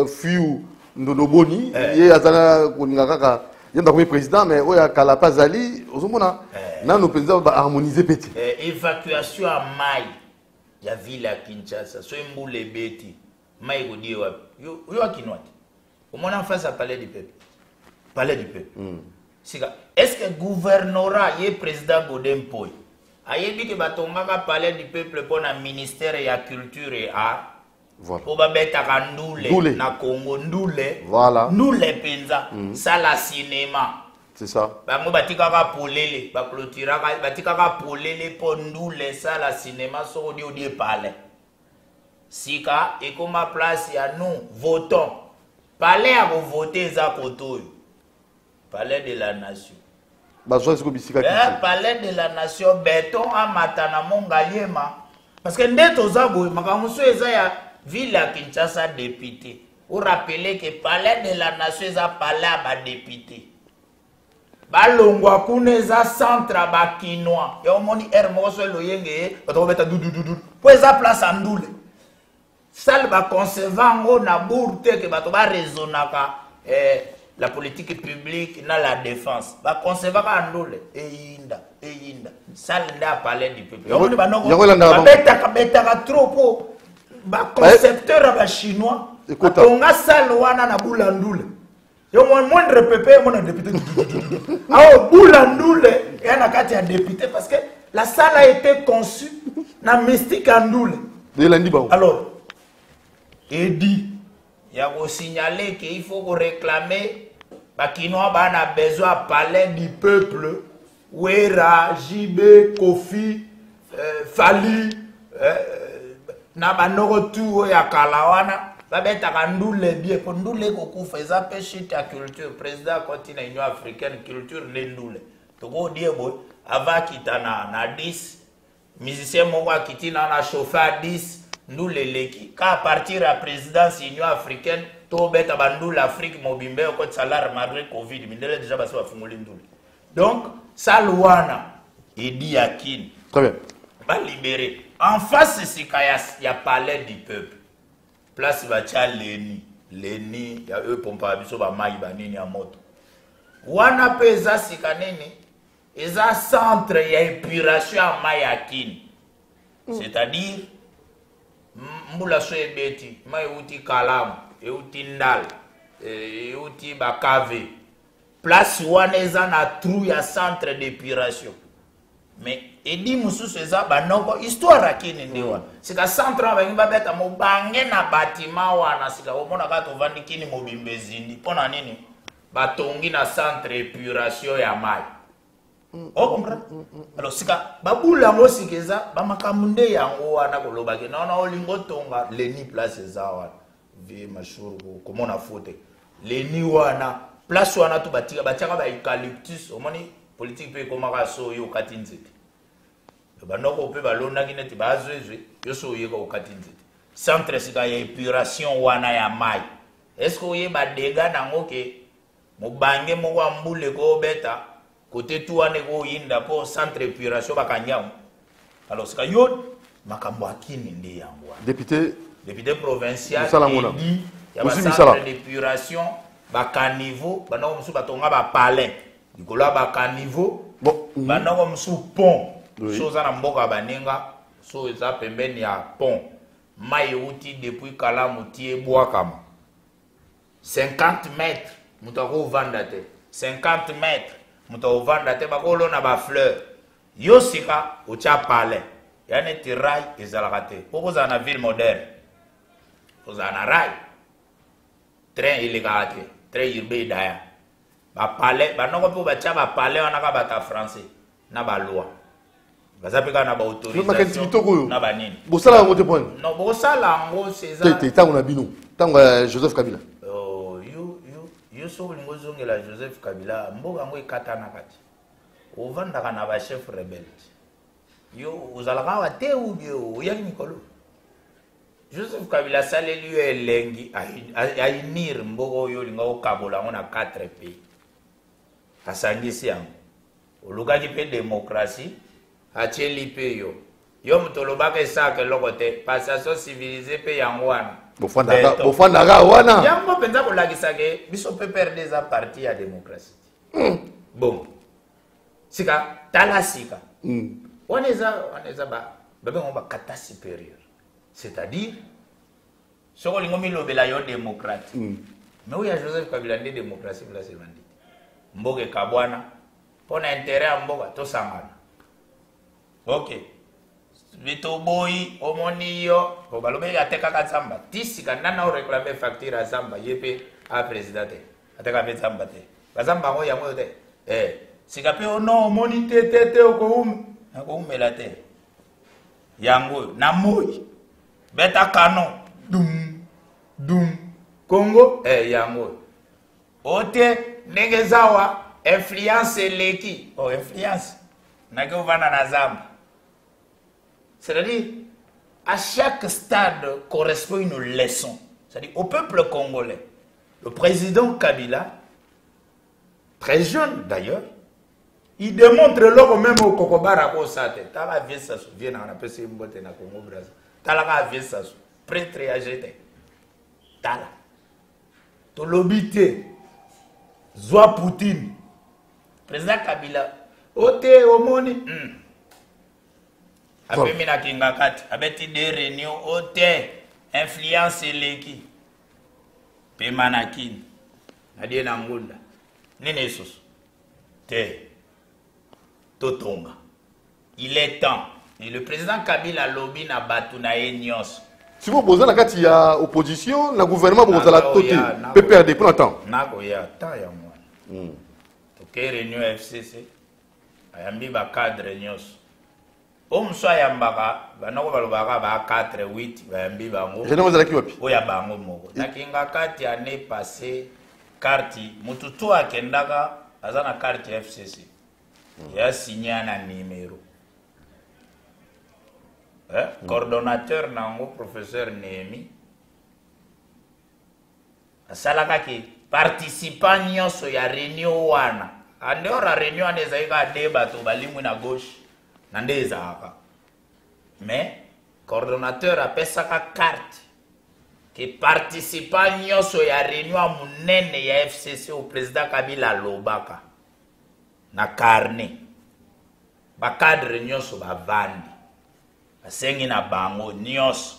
fiu ndoboni ye azana koninga kaka yenda comme président mais oya kala pazali ozomona nano président ba harmoniser petit évacuation à mai ya ville à Kinshasa so mbule beti mai ko die wapi yo akinwati au moins en face à palais du peuple est-ce que gouvernorat ye président Godem Poy ayebi ke batongaka palais du peuple pour na ministère ya culture et art voilà pour babetaka ndule na Congo ndule voilà ndule penza sala cinéma c'est ça bango batikaka polele ba clôturaka batikaka polele po ndule sala cinéma so odi palais sika ekoma place ya nous votons palais à voter za koto palais de la nation palais de la nation béton à matana mongaliema parce que ndeto za boy makamuso eza ya ville à Kinshasa député. Vous rappelez que palais de la nation est un palais à député. Balongwa kuneza centre ba kinois. Et on moni hermoso loyenge bato beta dudu. Pour eza place andoule. Sal ba conservango na bourte que bato ba raisonnaka la politique publique na la défense. Ba conservaka andoule eyinda. Sal nda palais du peuple. On moni banoko. Beta trop po. Ba concepteur ba chinois atonga salwana na bulandule yo moindre pépé mon député ah bulandule et na kati ya député parce que la salle a été conçue na mystique andoule alors et dit il y a ko signaler qu'il faut qu'on réclamer ba kinois ba na besoin palais du peuple Wera JB Kofi Fali na banoko tu ya kalawana babetaka ndule bien po ndule kokufa eza pe shit ya culture président continent union africaine culture ne ndule toko die boy avant kitana na 10 musicien moko akiti na chauffeur 10 ndule leki ka partir à présidence union africaine to beta bandule Afrique mobimbe ko salaire malgré covid mindele déjà basi bafungoli ndule donc salwana edi yakini très bien ba libérer en face c'est ya palais du peuple place bacha leni ya eux pompa biso ba mai banini ya moto wana pesa sikaneni eza centre ya épuration ya mai yakini c'est-à-dire mbula so ebeti mai uti kalamu euti ndal euti bakave place wana eza na trou ya centre d'épuration mais edi mususu eza banoko histoire akini ndiwa sika centre bangi babeta mobange na bâtiment wana sika omona ka tovandi kini mobimbe zindi pona nini batongi na centre épuration ya mai o comprendre alors sika babula ngo sikeza bamakamnde yango wana koloba ke na olingo tonga leni place eza wana vie mashuru komona fote leni wana place wana to batika batiaka ba eucalyptus omoni politique pe komaka so yo katinzete banoko pe balonaki neti bazwezwe yo so yeka okatinzete centre sika ya épuration wana ya mai est-ce que oye ba dégâts nango ke mobange moko ambule ko beta côté tout ane ko yinda po centre épuration bakanyamu alors sika yo makambo akini ndi yango député provincial dit ya ba centre d'épuration bakaniveau banoko musu batonga ba palais likolo ba caniveau banoko musu pont chose na mboka baninga so eza pembeni ya pont mai uti depuis kalamu tie bwakama 50 mètres mutako vanda te 50 mètres mutako vanda te bakolo na ba fleur yo sika ucha palais yani tirai ezalaka te poko za na ville moderne oza na rail train ileka te train urbain daya ba palais banoko po bacha ba palais wana ka bata français na ba loi bazapeka na ba autorisation na ba nini bosala ngo te point non bosala ngo c'est ça tango na bino tango Joseph Kabila oh yo so lingo zongela Joseph Kabila mboka ngo ekatana kati ovandaka na ba chef rebelle yo ozalaka wa te ou bio ya Nikolo Joseph Kabila saleli yo elengi ainir mboka yo linga okabola ngo na 4 pays asangisi yango olukaki pe démocratie acheli pe yo mutolobaka esaka eloko te passation civilisée pe yango wana bofandaka wana yango mpenza kolakisake biso pe perde eza parti ya démocratie bon sika tala sika wana eza babengo bakata supérieur c'est-à-dire soko lingo milobela yo démocrate mais oyo ya Joseph Kabila nde démocratie place evandi mboka ekabwana mpona intérêt ya mboka tosangana ok bito boyi omoni yo po balobeli atekaka nzamba tisika nana oreklame facture ya nzamba ye mpe a président te ateka mpe nzamba te bazamba yango yango yo te sika mpe ono omoni te okoumela te yango na moi beta canon dum Congo yango ote ndenge zawa influence eleki influence nake ovanda na zamba c'est-à-dire à chaque stade correspond une leçon c'est-à-dire au peuple congolais le président Kabila très jeune d'ailleurs il démontre l'homme même au Kokobara ko sate tala vie ça vient na pese mbote na Congo Brazza tala ka vie ça prêtre ya jete tala to lobité zwa Poutine président Kabila ote omoni apemi na kingakati abeti de réunion ote influence eleki pe manakini adie na ngunda nini esusu te totonga il est temps et le président Kabila lobi na batu na ye nyonso si vous posez la carte il y a opposition le gouvernement vous la toté peut perdre pour longtemps nako ya ta ya moi to ke réunion FCC ayambi ba cadre nyonso Omso yambaka banako balobaka ba 4 8 bayambi bango. Je ne vous ai pas dit. Oya bango moko. Nakinga kati année passée carte mututu akendaka azana carte FCC. Ya signé un numéro. Coordonnateur nango professeur Némi. Asalaka ki participant nyonso ya réunion wana. Andora réunion anezaika débat to balimwe na gauche. Nandezaka. Mais coordonnateur apesaka carte que participant nyonso ya réunion munene ya FCC au président Kabila lobaka na carnet ba cadre nyonso bavandi basengi na bango nyonso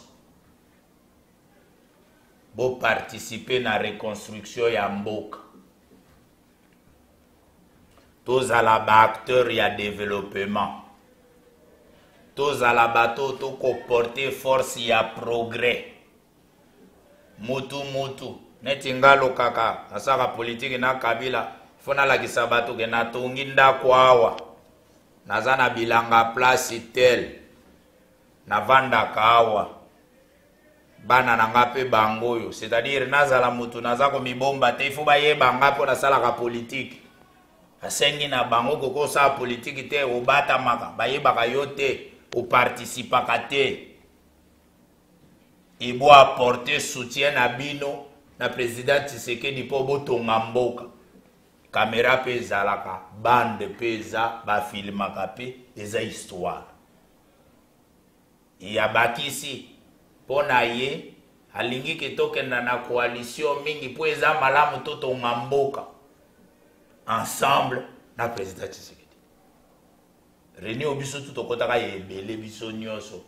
bo participer na reconstruction ya mboka tozala ba acteur ya développement tozala bato to comporter force ya progrès mutu neti ngalo kaka asaka politique na Kabila fona la kisabato ke na tongi ndako awa nazana bilanga place tel na vanda kawa bana na ngape bangoyo c'est-à-dire nazala mutu nazako mibomba te ifo ba yeba ngapo na sala ka politique asengi na bango koko sa politique te obata maka ba yeba ka yote o participa kate il doit apporter soutien à bino na président Tshisekedi po botonga mboka caméra pesa laka bande pesa ba filmaka pe eza histoire ya bakisi pona ye alingi ketokenda na coalition mingi po eza malamu totonga mboka ensemble na président Tshisekedi réunion biso tout okotaka yebele biso nyonso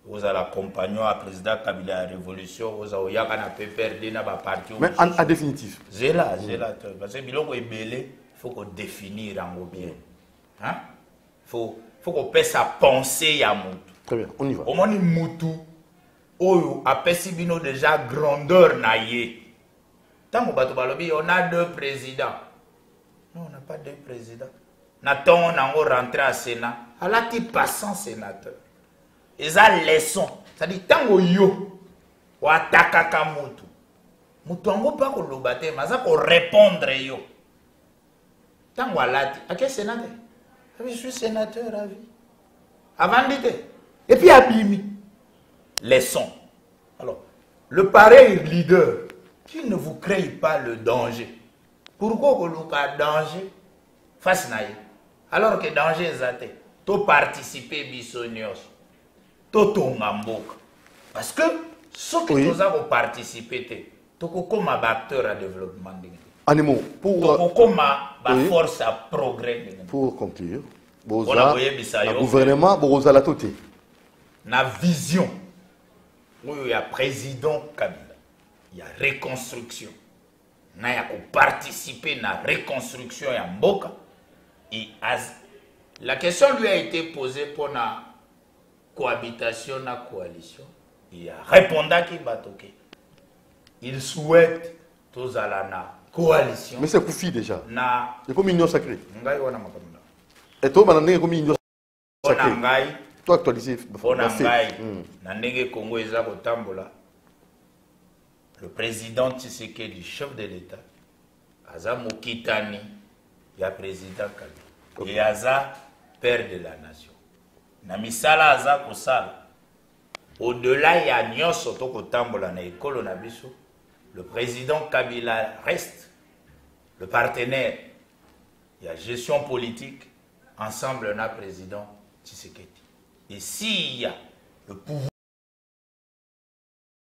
vous allez accompagner le président Kabila à la révolution, vous allez na PPRD na ba parti. Mais en définitif. C'est là, parce que biloko ebele, faut qu'on définir en bien. Hein? Faut qu'on puisse sa pensée à mutu. Très bien, on y va. Au moins mutu oyo apesi bino déjà grandeur na ye. Tant que bato balobi on a 2 présidents. Non, on n'a pas 2 présidents. Nathan on a rentré à Sénat, à la type passant sénateur. Eza leçon, c'est-à-dire tango yo wa atakaka mutu mutu ango pa ko lobate maza ko répondre yo tango alati ake sénateur je suis sénateur à vie avant d'être et puis abimi leçon. Alors le pareil leader qui ne vous crée pas le danger, pourquoi ko luka danger face na ye alors que danger ezate to participer bisonios totonga mboka parce que ceux qui nous avons participé toko comme acteur à développement Animo pour comme force à progrès pour conclure boza le gouvernement boza la toté na vision où il y a président Kabila il y a reconstruction na ya ko participer na reconstruction ya mboka et la question lui a été posée pour na cohabitation na coalition. Il a répondu qu'il va toquer. Il souhaite tous à la coalition. Mais c'est Koufi déjà. Na. C'est comme une union sacrée. Ngai wana makamda. Et toi, maintenant, comme une union sacrée. Ngai. Toi actualisé. Ngai. Na ndenge Congo eza kotambola. Le président Tshisekedi, chef de l'État, aza mokitani ya président Kabila. Et aza père de la nation. Na misala aza kosala au-delà ya nyonso to kotambola na ekolo na biso le président Kabila reste le partenaire ya gestion politique ensemble na président Tshisekedi et s'il y a le pouvoir